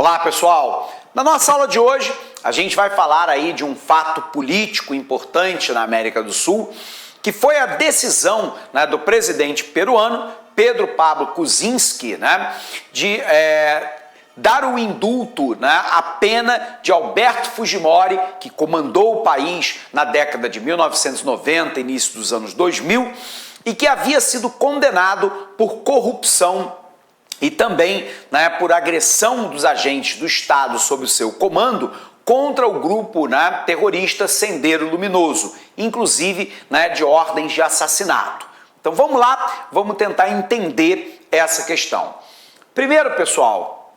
Olá, pessoal! Na nossa aula de hoje, a gente vai falar aí de um fato político importante na América do Sul, que foi a decisão do presidente peruano, Pedro Pablo Kuczynski, de dar o indulto à pena de Alberto Fujimori, que comandou o país na década de 1990, início dos anos 2000, e que havia sido condenado por corrupção e também por agressão dos agentes do Estado sob o seu comando contra o grupo terrorista Sendero Luminoso, inclusive de ordens de assassinato. Então vamos lá, vamos tentar entender essa questão. Primeiro, pessoal,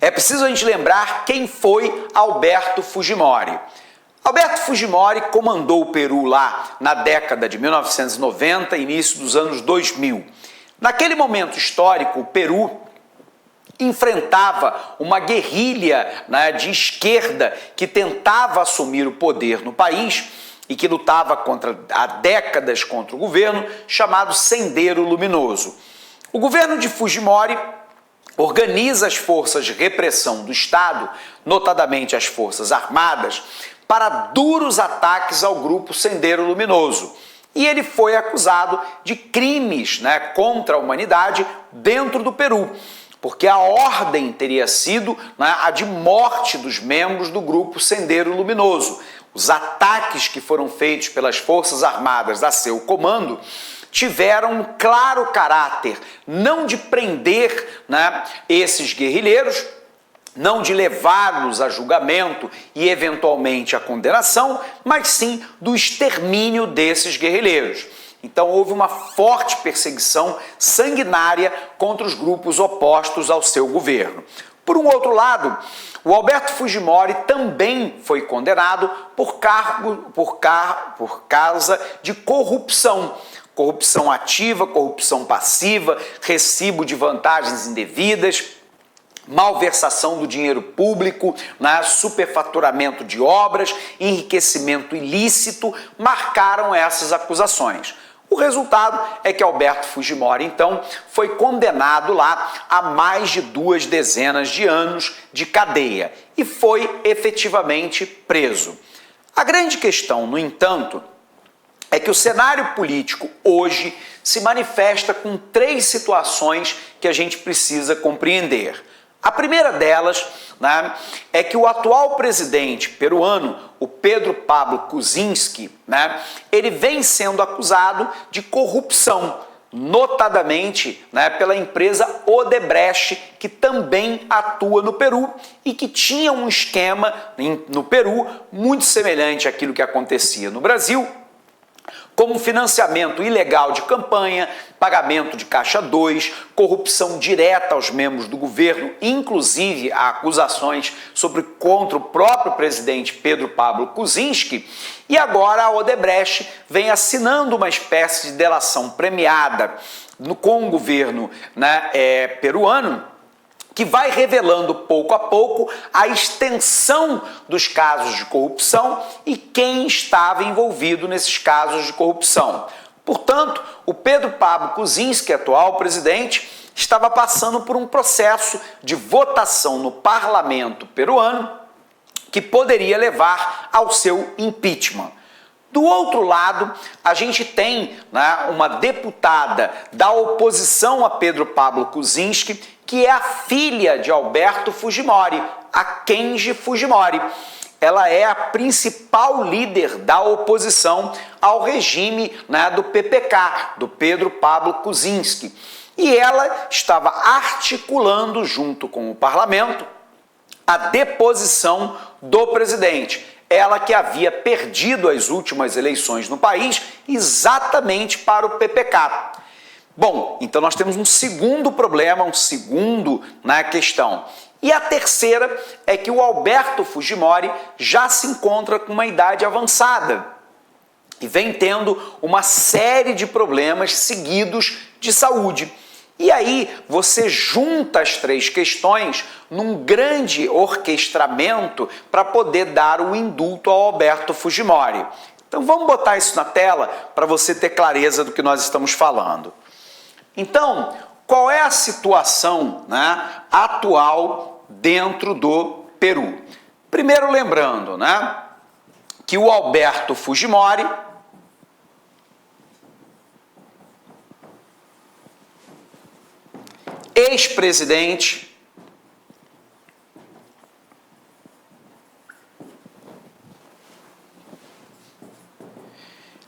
é preciso a gente lembrar quem foi Alberto Fujimori. Alberto Fujimori comandou o Peru lá na década de 1990, início dos anos 2000. Naquele momento histórico, o Peru enfrentava uma guerrilha de esquerda que tentava assumir o poder no país e que lutava há décadas contra o governo, chamado Sendero Luminoso. O governo de Fujimori organiza as forças de repressão do Estado, notadamente as Forças Armadas, para duros ataques ao grupo Sendero Luminoso. E ele foi acusado de crimes contra a humanidade dentro do Peru, porque a ordem teria sido a de morte dos membros do grupo Sendero Luminoso. Os ataques que foram feitos pelas Forças Armadas a seu comando tiveram um claro caráter não de prender esses guerrilheiros, não de levá-los a julgamento e eventualmente a condenação, mas sim do extermínio desses guerrilheiros. Então houve uma forte perseguição sanguinária contra os grupos opostos ao seu governo. Por um outro lado, o Alberto Fujimori também foi condenado por causa de corrupção. Corrupção ativa, corrupção passiva, recibo de vantagens indevidas, malversação do dinheiro público, superfaturamento de obras, enriquecimento ilícito, marcaram essas acusações. O resultado é que Alberto Fujimori, então, foi condenado lá a mais de 2 dezenas de anos de cadeia e foi efetivamente preso. A grande questão, no entanto, é que o cenário político hoje se manifesta com 3 situações que a gente precisa compreender. A primeira delas é que o atual presidente peruano, o Pedro Pablo Kuczynski, ele vem sendo acusado de corrupção, notadamente pela empresa Odebrecht, que também atua no Peru e que tinha um esquema no Peru muito semelhante àquilo que acontecia no Brasil, como financiamento ilegal de campanha, pagamento de caixa 2, corrupção direta aos membros do governo, inclusive há acusações contra o próprio presidente Pedro Pablo Kuczynski, e agora a Odebrecht vem assinando uma espécie de delação premiada com o governo peruano, que vai revelando pouco a pouco a extensão dos casos de corrupção e quem estava envolvido nesses casos de corrupção. Portanto, o Pedro Pablo Kuczynski, atual presidente, estava passando por um processo de votação no parlamento peruano que poderia levar ao seu impeachment. Do outro lado, a gente tem uma deputada da oposição a Pedro Pablo Kuczynski, que é a filha de Alberto Fujimori, a Kenji Fujimori. Ela é a principal líder da oposição ao regime do PPK, do Pedro Pablo Kuczynski. E ela estava articulando, junto com o parlamento, a deposição do presidente. Ela que havia perdido as últimas eleições no país exatamente para o PPK. Bom, então nós temos um segundo problema, um segundo questão. E a terceira é que o Alberto Fujimori já se encontra com uma idade avançada e vem tendo uma série de problemas seguidos de saúde. E aí você junta as 3 questões num grande orquestramento para poder dar o indulto ao Alberto Fujimori. Então vamos botar isso na tela para você ter clareza do que nós estamos falando. Então, qual é a situação atual dentro do Peru. Primeiro lembrando, né, que o Alberto Fujimori ex-presidente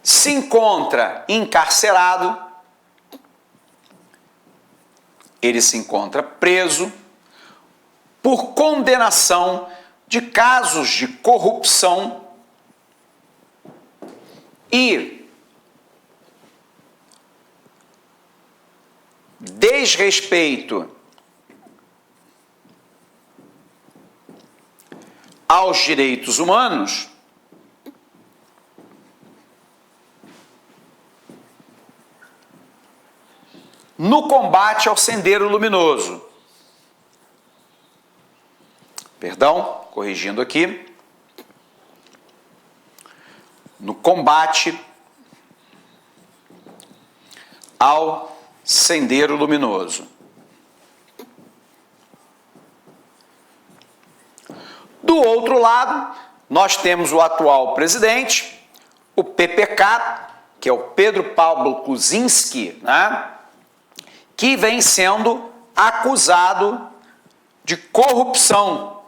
se encontra encarcerado, ele se encontra preso por condenação de casos de corrupção e desrespeito aos direitos humanos, no combate ao Sendero Luminoso. Perdão, corrigindo aqui. No combate ao Sendero Luminoso. Do outro lado, nós temos o atual presidente, o PPK, que é o Pedro Pablo Kuczynski, né, que vem sendo acusado de corrupção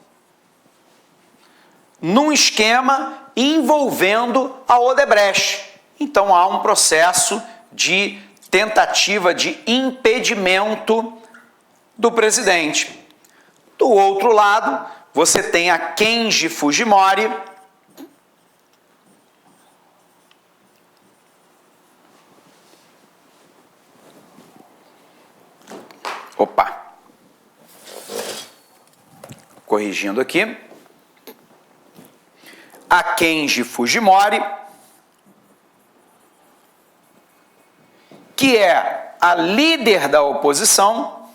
num esquema envolvendo a Odebrecht. Então há um processo de tentativa de impedimento do presidente. Do outro lado, você tem a Kenji Fujimori, corrigindo aqui, a Kenji Fujimori, que é a líder da oposição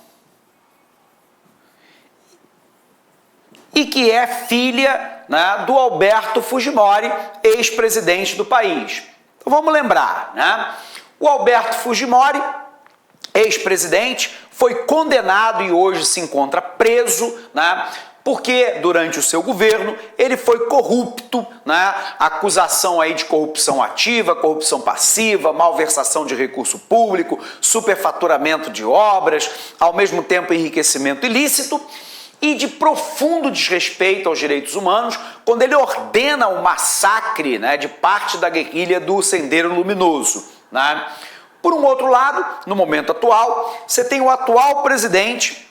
e que é filha, né, do Alberto Fujimori, ex-presidente do país. Então vamos lembrar, né? O Alberto Fujimori, ex-presidente, foi condenado e hoje se encontra preso, né, porque durante o seu governo ele foi corrupto, né? Acusação aí de corrupção ativa, corrupção passiva, malversação de recurso público, superfaturamento de obras, ao mesmo tempo enriquecimento ilícito e de profundo desrespeito aos direitos humanos, quando ele ordena o massacre, né, de parte da guerrilha do Sendero Luminoso, né? Por um outro lado, no momento atual, você tem o atual presidente,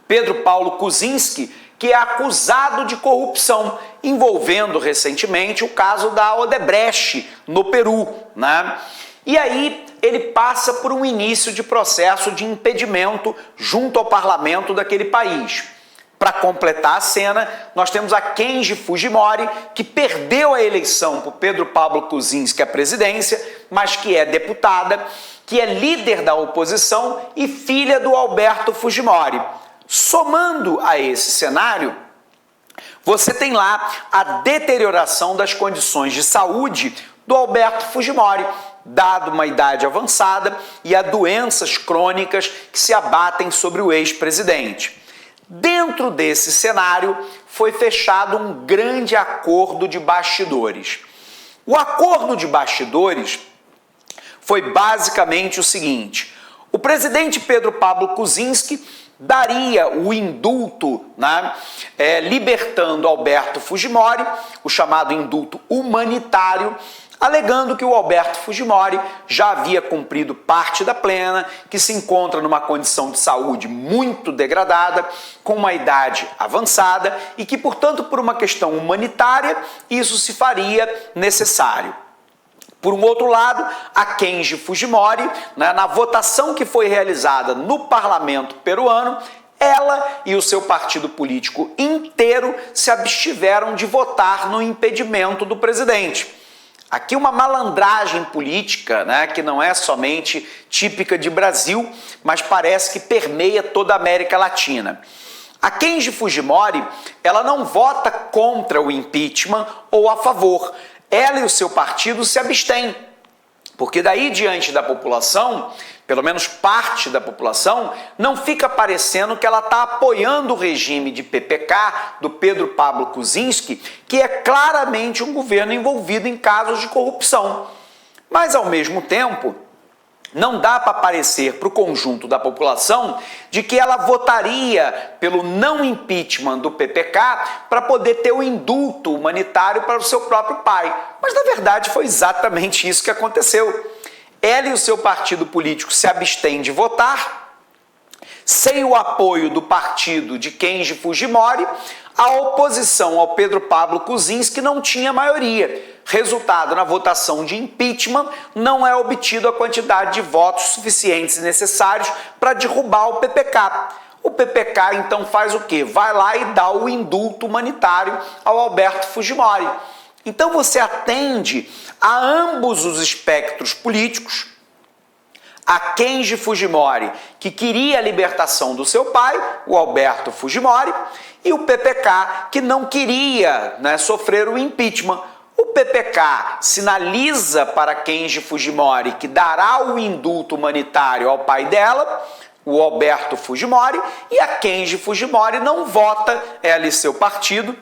Pedro Paulo Kuczynski, que é acusado de corrupção, envolvendo recentemente o caso da Odebrecht no Peru, né? E aí ele passa por um início de processo de impedimento junto ao parlamento daquele país. Para completar a cena, nós temos a Kenji Fujimori, que perdeu a eleição para o Pedro Pablo Kuczynski à presidência, mas que é deputada, que é líder da oposição e filha do Alberto Fujimori. Somando a esse cenário, você tem lá a deterioração das condições de saúde do Alberto Fujimori, dado uma idade avançada e a doenças crônicas que se abatem sobre o ex-presidente. Dentro desse cenário, foi fechado um grande acordo de bastidores. O acordo de bastidores foi basicamente o seguinte: o presidente Pedro Pablo Kuczynski daria o indulto, né, libertando Alberto Fujimori, o chamado indulto humanitário, alegando que o Alberto Fujimori já havia cumprido parte da pena, que se encontra numa condição de saúde muito degradada, com uma idade avançada e que, portanto, por uma questão humanitária, isso se faria necessário. Por um outro lado, a Kenji Fujimori, né, na votação que foi realizada no parlamento peruano, ela e o seu partido político inteiro se abstiveram de votar no impedimento do presidente. Aqui uma malandragem política, né, que não é somente típica de Brasil, mas parece que permeia toda a América Latina. A Kenji Fujimori, ela não vota contra o impeachment ou a favor. Ela e o seu partido se abstêm, Porque daí diante da população, pelo menos parte da população, não fica parecendo que ela está apoiando o regime de PPK, do Pedro Pablo Kuczynski, que é claramente um governo envolvido em casos de corrupção. Mas, ao mesmo tempo, não dá para parecer para o conjunto da população de que ela votaria pelo não impeachment do PPK para poder ter o indulto humanitário para o seu próprio pai. Mas, na verdade, foi exatamente isso que aconteceu. Ela e o seu partido político se abstêm de votar. Sem o apoio do partido de Kenji Fujimori, a oposição ao Pedro Pablo Kuczynski não tinha maioria. Resultado, na votação de impeachment, não é obtido a quantidade de votos suficientes e necessários para derrubar o PPK. O PPK, então, faz o quê? Vai lá e dá o indulto humanitário ao Alberto Fujimori. Então, você atende a ambos os espectros políticos, a Kenji Fujimori, que queria a libertação do seu pai, o Alberto Fujimori, e o PPK, que não queria, sofrer o impeachment. O PPK sinaliza para Kenji Fujimori que dará o indulto humanitário ao pai dela, o Alberto Fujimori, e a Kenji Fujimori não vota, ela e seu partido,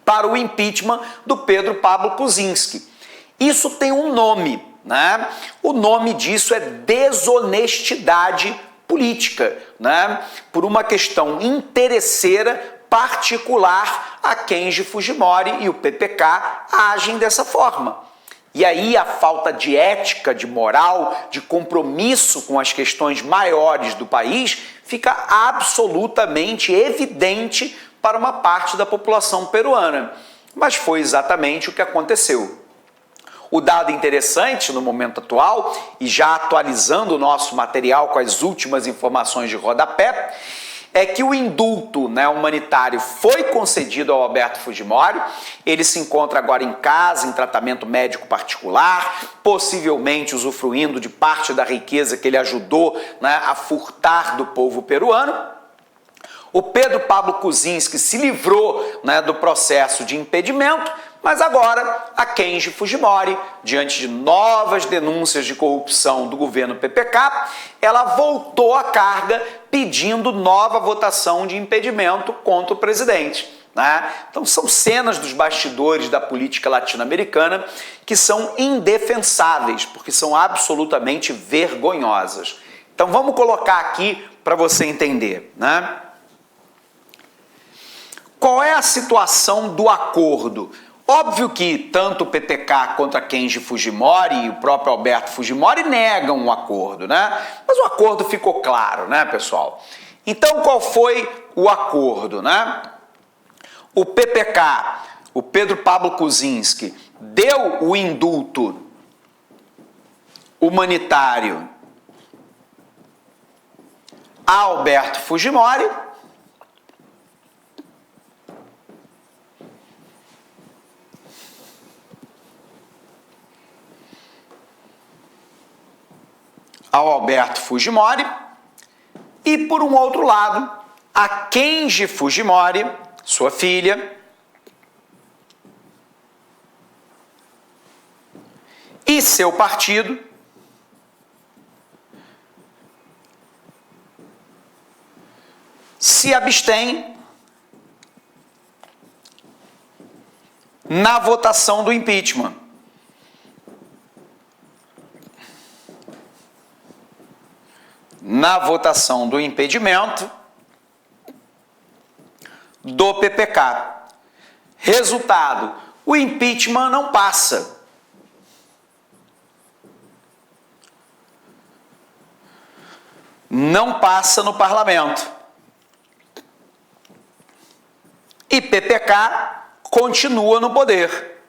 para o impeachment do Pedro Pablo Kuczynski. Isso tem um nome, né? O nome disso é desonestidade política, né? Por uma questão interesseira particular, a Kenji Fujimori e o PPK agem dessa forma. E aí a falta de ética, de moral, de compromisso com as questões maiores do país fica absolutamente evidente para uma parte da população peruana. Mas foi exatamente o que aconteceu. O dado interessante no momento atual, e já atualizando o nosso material com as últimas informações de rodapé, é que o indulto humanitário foi concedido ao Alberto Fujimori. Ele se encontra agora em casa, em tratamento médico particular, possivelmente usufruindo de parte da riqueza que ele ajudou a furtar do povo peruano. O Pedro Pablo Kuczynski se livrou do processo de impedimento, mas agora a Kenji Fujimori, diante de novas denúncias de corrupção do governo PPK, ela voltou à carga pedindo nova votação de impedimento contra o presidente. Então são cenas dos bastidores da política latino-americana que são indefensáveis, porque são absolutamente vergonhosas. Então vamos colocar aqui para você entender, Qual é a situação do acordo? Óbvio que tanto o PPK quanto a Kenji Fujimori e o próprio Alberto Fujimori negam o acordo, Mas o acordo ficou claro, pessoal? Então, qual foi o acordo, O PPK, o Pedro Pablo Kuczynski, deu o indulto humanitário a Alberto Fujimori. Ao Alberto Fujimori, e por um outro lado, a Kenji Fujimori, sua filha, e seu partido se abstêm na votação do impeachment. Na votação do impedimento do PPK. Resultado, o impeachment não passa. Não passa no parlamento. E PPK continua no poder.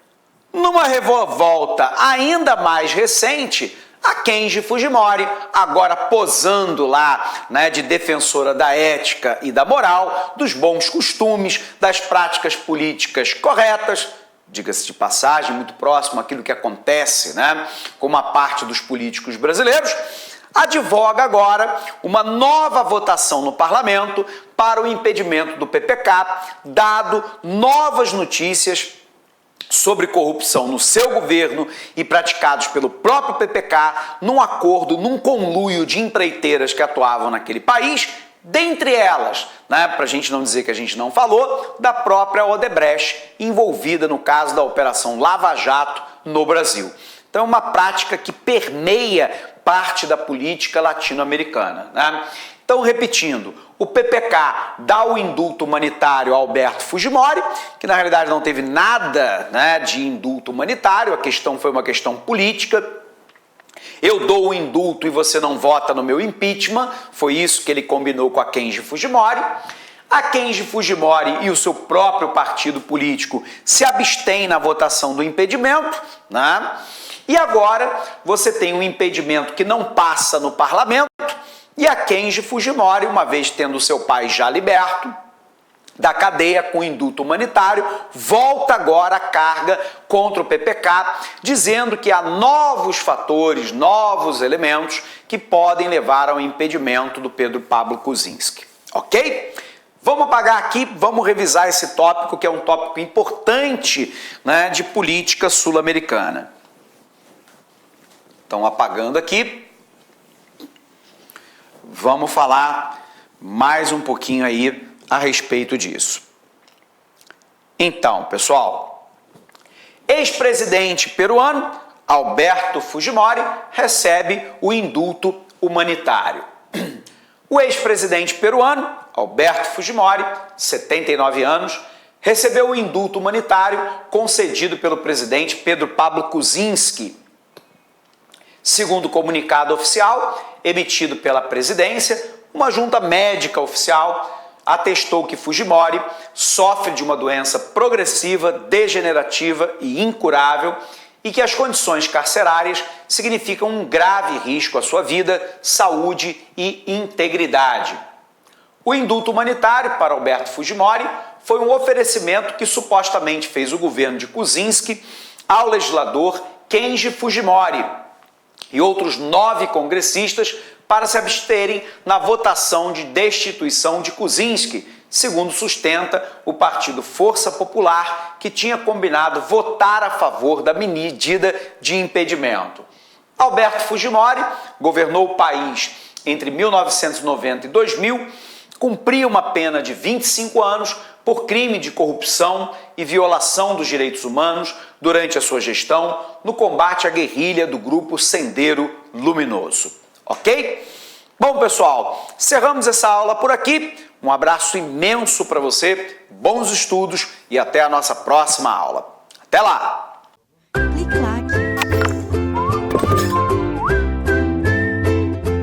Numa revolta ainda mais recente, a Kenji Fujimori, agora posando lá, de defensora da ética e da moral, dos bons costumes, das práticas políticas corretas, diga-se de passagem, muito próximo àquilo que acontece, com uma parte dos políticos brasileiros, advoga agora uma nova votação no parlamento para o impedimento do PPK, dado novas notícias sobre corrupção no seu governo e praticados pelo próprio PPK num acordo, num conluio de empreiteiras que atuavam naquele país, dentre elas, né, para a gente não dizer que a gente não falou, da própria Odebrecht, envolvida no caso da Operação Lava Jato no Brasil. Então é uma prática que permeia parte da política latino-americana, né? Então, repetindo, o PPK dá o indulto humanitário a Alberto Fujimori, que na realidade não teve nada, né, de indulto humanitário, a questão foi uma questão política. Eu dou o indulto e você não vota no meu impeachment, foi isso que ele combinou com a Kenji Fujimori. A Kenji Fujimori e o seu próprio partido político se abstêm na votação do impedimento, né? E agora você tem um impedimento que não passa no parlamento, e a Kenji Fujimori, uma vez tendo seu pai já liberto da cadeia com indulto humanitário, volta agora a carga contra o PPK, dizendo que há novos fatores, novos elementos que podem levar ao impedimento do Pedro Pablo Kuczynski. Ok? Vamos apagar aqui, vamos revisar esse tópico, que é um tópico importante, né, de política sul-americana. Então, apagando aqui. Vamos falar mais um pouquinho aí a respeito disso. Então, pessoal, ex-presidente peruano Alberto Fujimori recebe o indulto humanitário. O ex-presidente peruano Alberto Fujimori, 79 anos, recebeu o indulto humanitário concedido pelo presidente Pedro Pablo Kuczynski. Segundo o comunicado oficial emitido pela presidência, uma junta médica oficial atestou que Fujimori sofre de uma doença progressiva, degenerativa e incurável e que as condições carcerárias significam um grave risco à sua vida, saúde e integridade. O indulto humanitário para Alberto Fujimori foi um oferecimento que supostamente fez o governo de Kuczynski ao legislador Kenji Fujimori e outros 9 congressistas para se absterem na votação de destituição de Kuczynski, segundo sustenta o partido Força Popular, que tinha combinado votar a favor da medida de impedimento. Alberto Fujimori governou o país entre 1990 e 2000, cumpria uma pena de 25 anos por crime de corrupção e violação dos direitos humanos durante a sua gestão no combate à guerrilha do grupo Sendero Luminoso. Ok? Bom, pessoal, encerramos essa aula por aqui. Um abraço imenso para você, bons estudos e até a nossa próxima aula. Até lá!